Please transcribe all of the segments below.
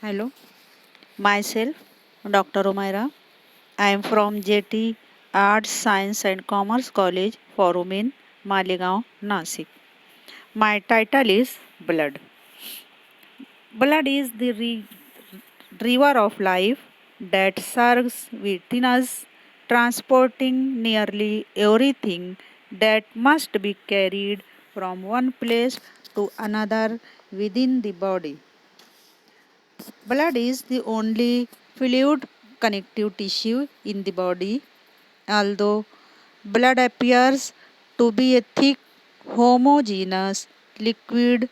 Hello, myself Dr. Umaira. I am from JT Arts, Science and Commerce College for Women, Malegaon, Nasik. My title is Blood. Blood is the river of life that surges within us, transporting nearly everything that must be carried from one place to another within the body. Blood is the only fluid connective tissue in the body. Although blood appears to be a thick, homogeneous liquid,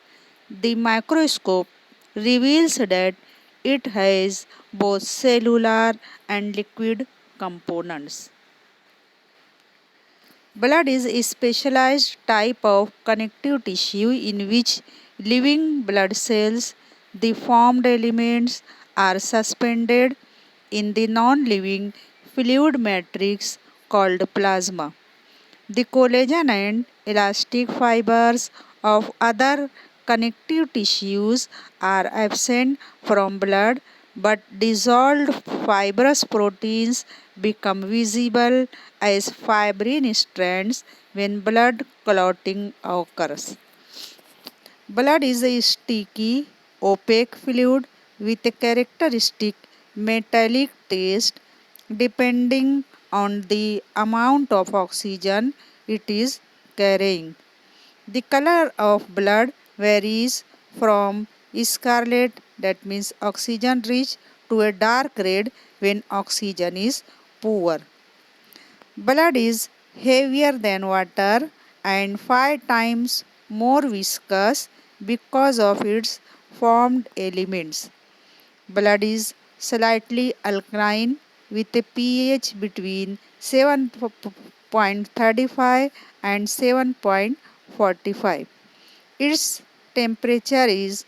the microscope reveals that it has both cellular and liquid components. Blood is a specialized type of connective tissue in which living blood cells, the formed elements, are suspended in the non living fluid matrix called plasma. The collagen and elastic fibers of other connective tissues are absent from blood, but dissolved fibrous proteins become visible as fibrin strands when blood clotting occurs. Blood is a sticky, opaque fluid with a characteristic metallic taste depending on the amount of oxygen it is carrying. The color of blood varies from scarlet, that means oxygen rich, to a dark red when oxygen is poor. Blood is heavier than water and 5 times more viscous because of its formed elements. Blood is slightly alkaline with a pH between 7.35 and 7.45. Its temperature is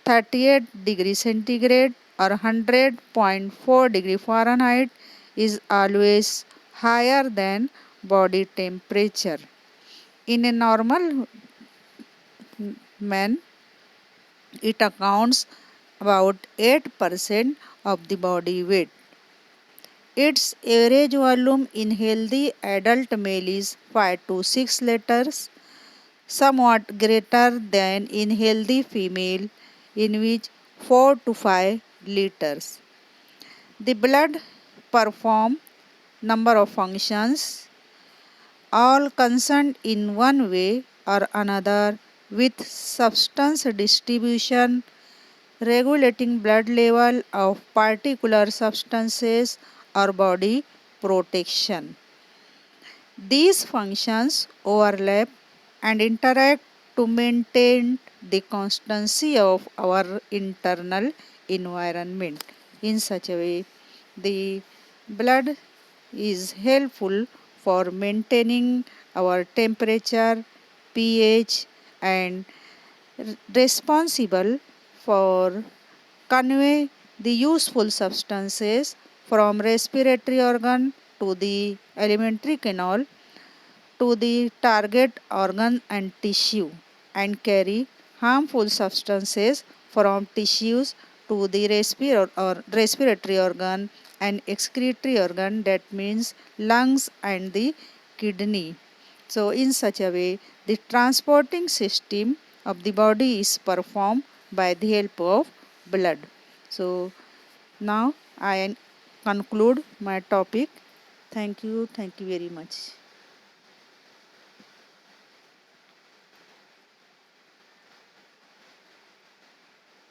38 degree centigrade or 100.4 degree Fahrenheit is always higher than body temperature. In a normal man, it accounts about 8% of the body weight. Its average volume in healthy adult male is 5 to 6 liters, somewhat greater than in healthy female, in which 4 to 5 liters. The blood perform number of functions, all concerned in one way or another with substance distribution, regulating blood level of particular substances or body protection. These functions overlap and interact to maintain the constancy of our internal environment. In such a way, the blood is helpful for maintaining our temperature, pH, and responsible for convey the useful substances from respiratory organ to the alimentary canal to the target organ and tissue and carry harmful substances from tissues to the respiratory organ and excretory organ, that means lungs and the kidney. So in such a way the transporting system of the body is performed by the help of blood. So now I conclude my topic. Thank you very much.